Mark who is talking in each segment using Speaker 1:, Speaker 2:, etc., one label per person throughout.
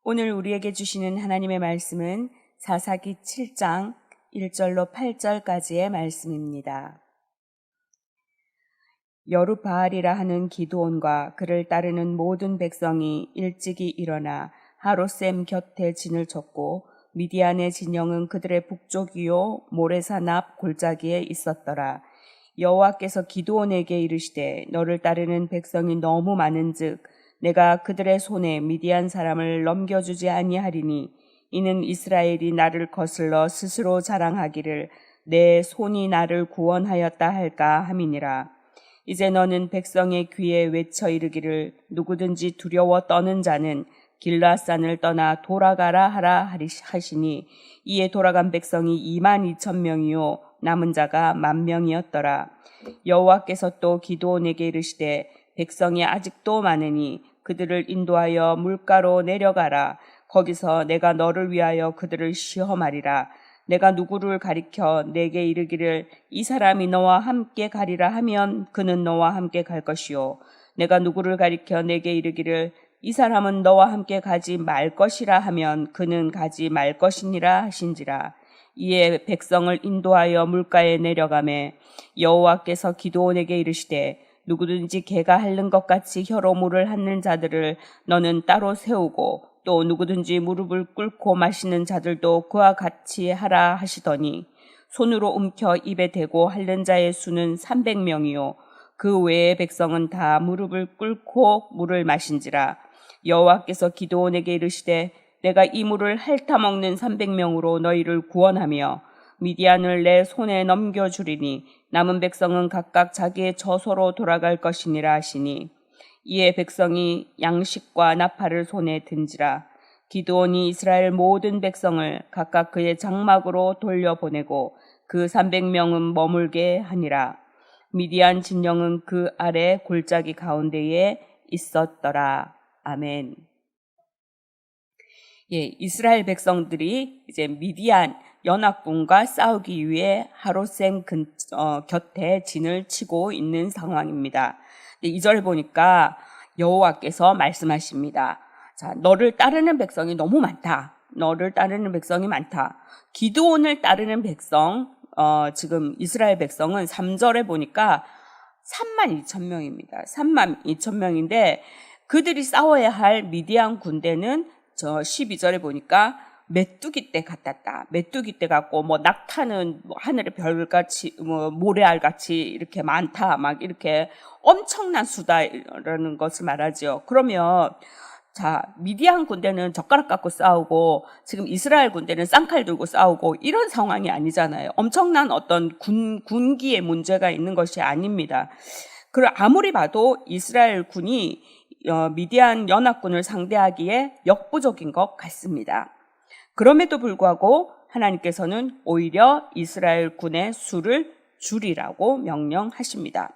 Speaker 1: 오늘 우리에게 주시는 하나님의 말씀은 사사기 7장 1절로 8절까지의 말씀입니다. 여룻바알이라 하는 기드온과 그를 따르는 모든 백성이 일찍이 일어나 하롯셈 곁에 진을 쳤고 미디안의 진영은 그들의 북쪽이요 모레산 앞 골짜기에 있었더라. 여호와께서 기드온에게 이르시되 너를 따르는 백성이 너무 많은즉 내가 그들의 손에 미디안 사람을 넘겨주지 아니하리니 이는 이스라엘이 나를 거슬러 스스로 자랑하기를 내 손이 나를 구원하였다 할까 함이니라. 이제 너는 백성의 귀에 외쳐 이르기를 누구든지 두려워 떠는 자는 길라산을 떠나 돌아가라 하라 하시니 이에 돌아간 백성이 22,000명이요 남은 자가 10,000명이었더라. 여호와께서 또 기드온에게 이르시되 백성이 아직도 많으니 그들을 인도하여 물가로 내려가라. 거기서 내가 너를 위하여 그들을 시험하리라. 내가 누구를 가리켜 내게 이르기를 이 사람이 너와 함께 가리라 하면 그는 너와 함께 갈 것이요. 내가 누구를 가리켜 내게 이르기를 이 사람은 너와 함께 가지 말 것이라 하면 그는 가지 말 것이니라 하신지라. 이에 백성을 인도하여 물가에 내려가매 여호와께서 기드온에게 이르시되 누구든지 개가 핥는 것 같이 혀로 물을 핥는 자들을 너는 따로 세우고 또 누구든지 무릎을 꿇고 마시는 자들도 그와 같이 하라 하시더니 손으로 움켜 입에 대고 핥는 자의 수는 300명이요 그 외의 백성은 다 무릎을 꿇고 물을 마신지라. 여호와께서 기드온에게 이르시되 내가 이 물을 핥아 먹는 300명으로 너희를 구원하며 미디안을 내 손에 넘겨주리니 남은 백성은 각각 자기의 처소로 돌아갈 것이니라 하시니 이에 백성이 양식과 나팔을 손에 든지라. 기드온이 이스라엘 모든 백성을 각각 그의 장막으로 돌려보내고 그 300명은 머물게 하니라. 미디안 진영은 그 아래 골짜기 가운데에 있었더라. 아멘. 이스라엘 백성들이 이제 미디안 연합군과 싸우기 위해 하롯셈 곁에 진을 치고 있는 상황입니다. 2절 보니까 여호와께서 말씀하십니다. 자, 너를 따르는 백성이 너무 많다. 너를 따르는 백성이 많다. 기드온을 따르는 백성, 지금 이스라엘 백성은 3절에 보니까 32,000명입니다. 32,000명인데 그들이 싸워야 할 미디안 군대는 저 12절에 보니까 메뚜기 떼 같았다. 메뚜기 떼 같고 뭐 낙타는 하늘의 별같이 모래알같이 이렇게 많다. 막 이렇게 엄청난 수다라는 것을 말하죠. 그러면 자, 미디안 군대는 젓가락 갖고 싸우고 지금 이스라엘 군대는 쌍칼 들고 싸우고 이런 상황이 아니잖아요. 엄청난 어떤 군기의 문제가 있는 것이 아닙니다. 그리고 아무리 봐도 이스라엘 군이 미디안 연합군을 상대하기에 역부족인 것 같습니다. 그럼에도 불구하고 하나님께서는 오히려 이스라엘 군의 수를 줄이라고 명령하십니다.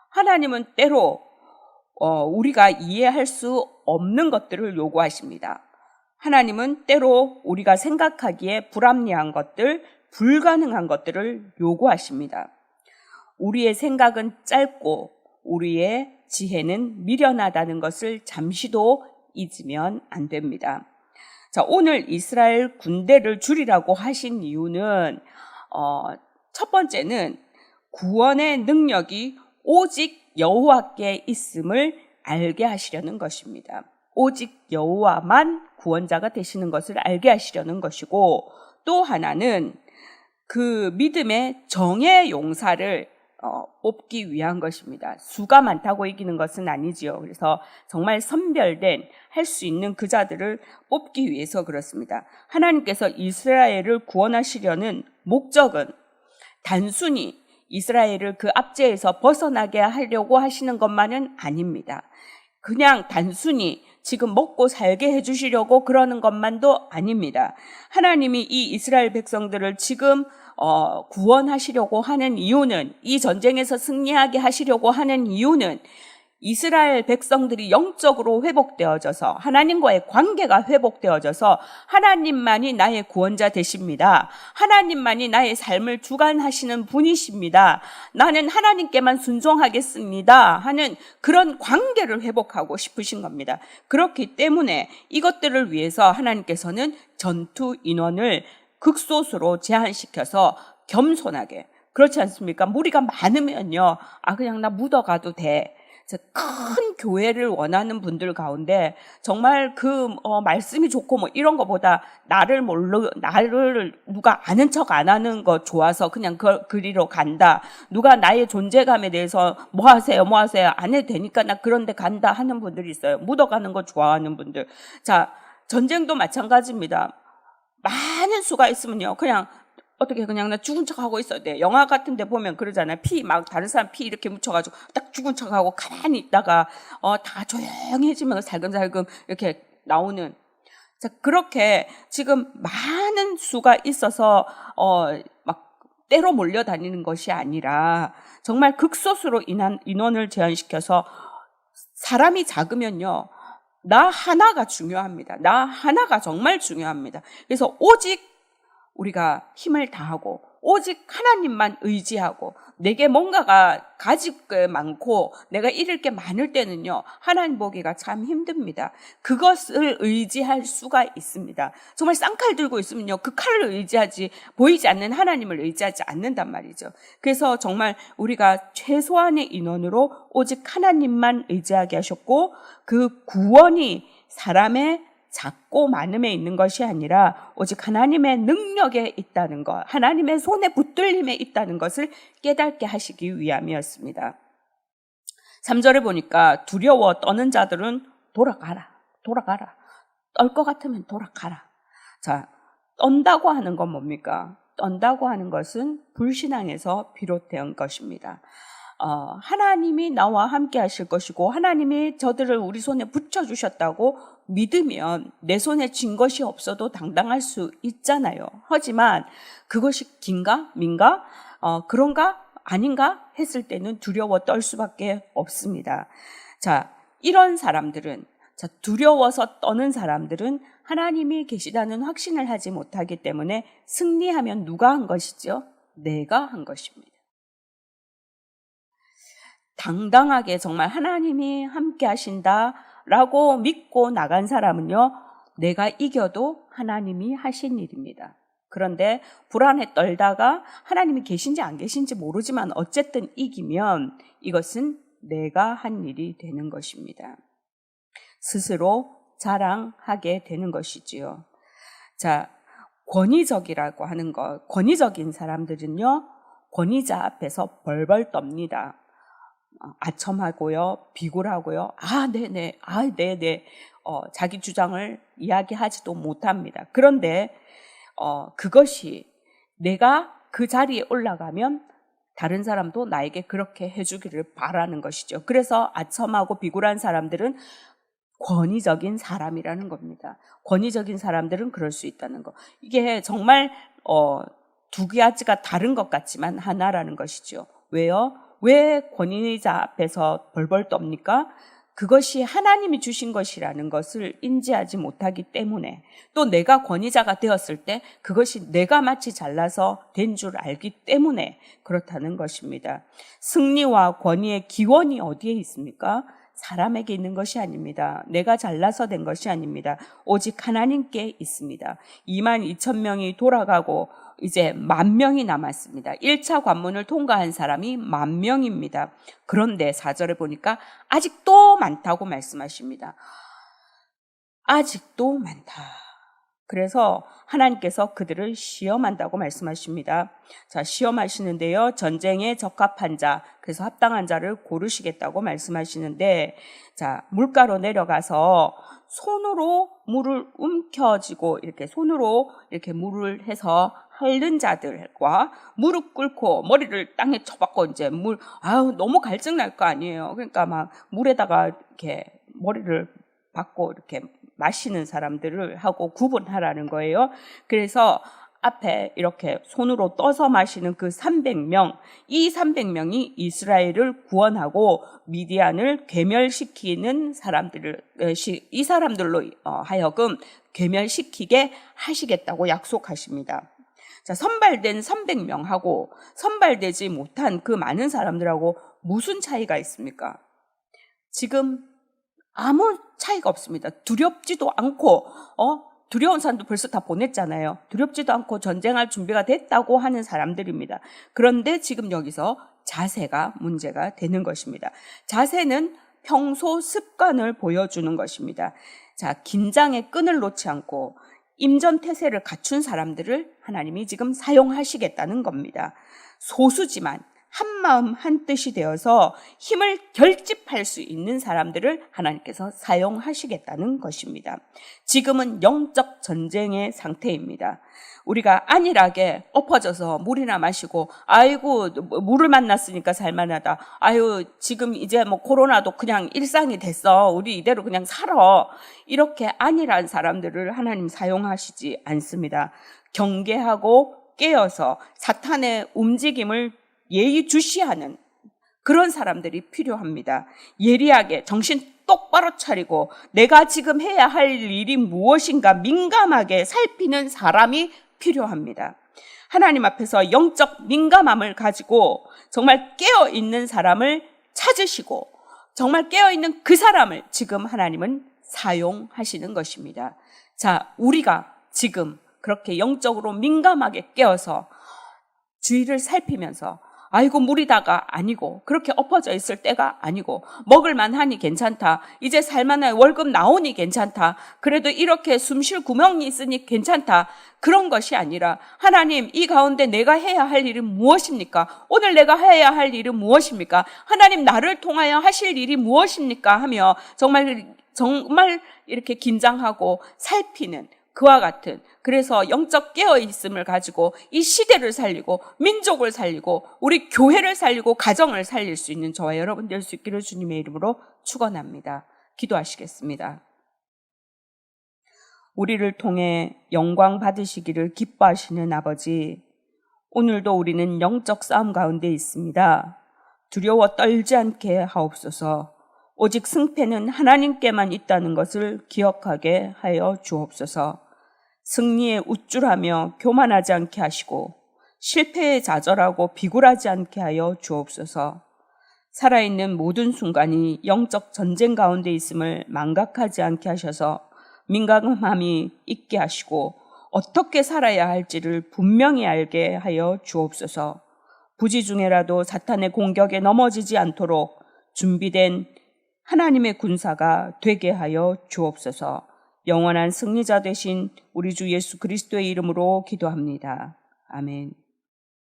Speaker 1: 하나님은 때로 우리가 이해할 수 없는 것들을 요구하십니다. 하나님은 때로 우리가 생각하기에 불합리한 것들, 불가능한 것들을 요구하십니다. 우리의 생각은 짧고 우리의 지혜는 미련하다는 것을 잠시도 잊으면 안 됩니다. 자, 오늘 이스라엘 군대를 줄이라고 하신 이유는 첫 번째는 구원의 능력이 오직 여호와께 있음을 알게 하시려는 것입니다. 오직 여호와만 구원자가 되시는 것을 알게 하시려는 것이고 또 하나는 그 믿음의 정의 용사를 뽑기 위한 것입니다. 수가 많다고 이기는 것은 아니지요. 그래서 정말 선별된 할 수 있는 그 자들을 뽑기 위해서 그렇습니다. 하나님께서 이스라엘을 구원하시려는 목적은 단순히 이스라엘을 그 압제에서 벗어나게 하려고 하시는 것만은 아닙니다. 그냥 단순히 지금 먹고 살게 해주시려고 그러는 것만도 아닙니다. 하나님이 이 이스라엘 백성들을 지금 구원하시려고 하는 이유는, 이 전쟁에서 승리하게 하시려고 하는 이유는 이스라엘 백성들이 영적으로 회복되어져서 하나님과의 관계가 회복되어져서 하나님만이 나의 구원자 되십니다. 하나님만이 나의 삶을 주관하시는 분이십니다. 나는 하나님께만 순종하겠습니다 하는 그런 관계를 회복하고 싶으신 겁니다. 그렇기 때문에 이것들을 위해서 하나님께서는 전투 인원을 극소수로 제한시켜서 겸손하게, 그렇지 않습니까? 무리가 많으면요, 그냥 나 묻어가도 돼. 큰 교회를 원하는 분들 가운데 정말 말씀이 좋고 뭐 이런 거보다 나를 누가 아는 척 안 하는 거 좋아서 그냥 그리로 간다. 누가 나의 존재감에 대해서 뭐 하세요 안 해도 되니까 나 그런 데 간다 하는 분들이 있어요. 묻어가는 거 좋아하는 분들. 자, 전쟁도 마찬가지입니다. 많은 수가 있으면요, 그냥 어떻게 그냥 나 죽은 척하고 있어야 돼. 영화 같은 데 보면 그러잖아요. 다른 사람 피 이렇게 묻혀가지고 딱 죽은 척하고 가만히 있다가 다 조용해지면 살금살금 이렇게 나오는. 자, 그렇게 지금 많은 수가 있어서 막 때로 몰려다니는 것이 아니라 정말 극소수로 인원을 제한시켜서, 사람이 작으면요, 나 하나가 중요합니다. 나 하나가 정말 중요합니다. 그래서 오직 우리가 힘을 다하고 오직 하나님만 의지하고, 내게 뭔가가 가질 게 많고 내가 잃을 게 많을 때는요, 하나님 보기가 참 힘듭니다. 그것을 의지할 수가 있습니다. 정말 쌍칼 들고 있으면요, 그 칼을 의지하지 보이지 않는 하나님을 의지하지 않는단 말이죠. 그래서 정말 우리가 최소한의 인원으로 오직 하나님만 의지하게 하셨고, 그 구원이 사람의 작고 많음에 있는 것이 아니라 오직 하나님의 능력에 있다는 것, 하나님의 손에 붙들림에 있다는 것을 깨닫게 하시기 위함이었습니다. 3절에 보니까 두려워 떠는 자들은 돌아가라. 떨 것 같으면 돌아가라. 자, 떤다고 하는 건 뭡니까? 떤다고 하는 것은 불신앙에서 비롯된 것입니다. 하나님이 나와 함께 하실 것이고 하나님이 저들을 우리 손에 붙여주셨다고 믿으면 내 손에 쥔 것이 없어도 당당할 수 있잖아요. 하지만 그것이 긴가 민가 그런가 아닌가 했을 때는 두려워 떨 수밖에 없습니다. 자, 이런 사람들은, 두려워서 떠는 사람들은 하나님이 계시다는 확신을 하지 못하기 때문에 승리하면 누가 한 것이죠? 내가 한 것입니다. 당당하게 정말 하나님이 함께 하신다라고 믿고 나간 사람은요, 내가 이겨도 하나님이 하신 일입니다. 그런데 불안에 떨다가 하나님이 계신지 안 계신지 모르지만 어쨌든 이기면 이것은 내가 한 일이 되는 것입니다. 스스로 자랑하게 되는 것이지요. 자, 권위적이라고 하는 것, 권위적인 사람들은요, 권위자 앞에서 벌벌 떱니다. 아첨하고요, 비굴하고요, 네네, 네네, 자기 주장을 이야기하지도 못합니다. 그런데 그것이 내가 그 자리에 올라가면 다른 사람도 나에게 그렇게 해주기를 바라는 것이죠. 그래서 아첨하고 비굴한 사람들은 권위적인 사람이라는 겁니다. 권위적인 사람들은 그럴 수 있다는 거. 이게 정말 두 가지가 다른 것 같지만 하나라는 것이죠. 왜요? 왜 권위자 앞에서 벌벌 떱니까? 그것이 하나님이 주신 것이라는 것을 인지하지 못하기 때문에, 또 내가 권위자가 되었을 때 그것이 내가 마치 잘나서 된 줄 알기 때문에 그렇다는 것입니다. 승리와 권위의 기원이 어디에 있습니까? 사람에게 있는 것이 아닙니다. 내가 잘나서 된 것이 아닙니다. 오직 하나님께 있습니다. 22,000명이 돌아가고 이제 10,000명이 남았습니다. 1차 관문을 통과한 사람이 10,000명입니다. 그런데 4절에 보니까 아직도 많다고 말씀하십니다. 아직도 많다. 그래서 하나님께서 그들을 시험한다고 말씀하십니다. 자, 시험하시는데요, 전쟁에 적합한 자, 그래서 합당한 자를 고르시겠다고 말씀하시는데, 자, 물가로 내려가서 손으로 물을 움켜쥐고 이렇게 손으로 이렇게 물을 해서 핥는 자들과 무릎 꿇고 머리를 땅에 쳐박고 이제 너무 갈증 날 거 아니에요. 그러니까 막 물에다가 이렇게 머리를 박고 이렇게 마시는 사람들을 하고 구분하라는 거예요. 그래서 앞에 이렇게 손으로 떠서 마시는 그 300명, 이 300명이 이스라엘을 구원하고 미디안을 괴멸시키는 이 사람들로 하여금 괴멸시키게 하시겠다고 약속하십니다. 자, 선발된 300명하고 선발되지 못한 그 많은 사람들하고 무슨 차이가 있습니까? 지금 아무 차이가 없습니다. 두렵지도 않고, 두려운 사람도 벌써 다 보냈잖아요. 두렵지도 않고 전쟁할 준비가 됐다고 하는 사람들입니다. 그런데 지금 여기서 자세가 문제가 되는 것입니다. 자세는 평소 습관을 보여주는 것입니다. 자, 긴장의 끈을 놓지 않고 임전태세를 갖춘 사람들을 하나님이 지금 사용하시겠다는 겁니다. 소수지만 한마음 한뜻이 되어서 힘을 결집할 수 있는 사람들을 하나님께서 사용하시겠다는 것입니다. 지금은 영적 전쟁의 상태입니다. 우리가 안일하게 엎어져서 물이나 마시고 아이고 물을 만났으니까 살만하다. 아유 지금 이제 뭐 코로나도 그냥 일상이 됐어. 우리 이대로 그냥 살아. 이렇게 안일한 사람들을 하나님 사용하시지 않습니다. 경계하고 깨어서 사탄의 움직임을 예의주시하는 그런 사람들이 필요합니다. 예리하게 정신 똑바로 차리고 내가 지금 해야 할 일이 무엇인가 민감하게 살피는 사람이 필요합니다. 하나님 앞에서 영적 민감함을 가지고 정말 깨어있는 사람을 찾으시고 정말 깨어있는 그 사람을 지금 하나님은 사용하시는 것입니다. 자, 우리가 지금 그렇게 영적으로 민감하게 깨어서 주위를 살피면서 아이고 물이다가 아니고 그렇게 엎어져 있을 때가 아니고 먹을만 하니 괜찮다. 이제 살만한 월급 나오니 괜찮다. 그래도 이렇게 숨쉴 구멍이 있으니 괜찮다. 그런 것이 아니라 하나님 이 가운데 내가 해야 할 일은 무엇입니까? 오늘 내가 해야 할 일은 무엇입니까? 하나님 나를 통하여 하실 일이 무엇입니까? 하며 정말 이렇게 긴장하고 살피는 그와 같은 그래서 영적 깨어있음을 가지고 이 시대를 살리고 민족을 살리고 우리 교회를 살리고 가정을 살릴 수 있는 저와 여러분 될 수 있기를 주님의 이름으로 축원합니다. 기도하시겠습니다. 우리를 통해 영광 받으시기를 기뻐하시는 아버지, 오늘도 우리는 영적 싸움 가운데 있습니다. 두려워 떨지 않게 하옵소서. 오직 승패는 하나님께만 있다는 것을 기억하게 하여 주옵소서. 승리에 우쭐하며 교만하지 않게 하시고 실패에 좌절하고 비굴하지 않게 하여 주옵소서. 살아있는 모든 순간이 영적 전쟁 가운데 있음을 망각하지 않게 하셔서 민감함이 있게 하시고 어떻게 살아야 할지를 분명히 알게 하여 주옵소서. 부지 중에라도 사탄의 공격에 넘어지지 않도록 준비된 하나님의 군사가 되게 하여 주옵소서. 영원한 승리자 되신 우리 주 예수 그리스도의 이름으로 기도합니다. 아멘.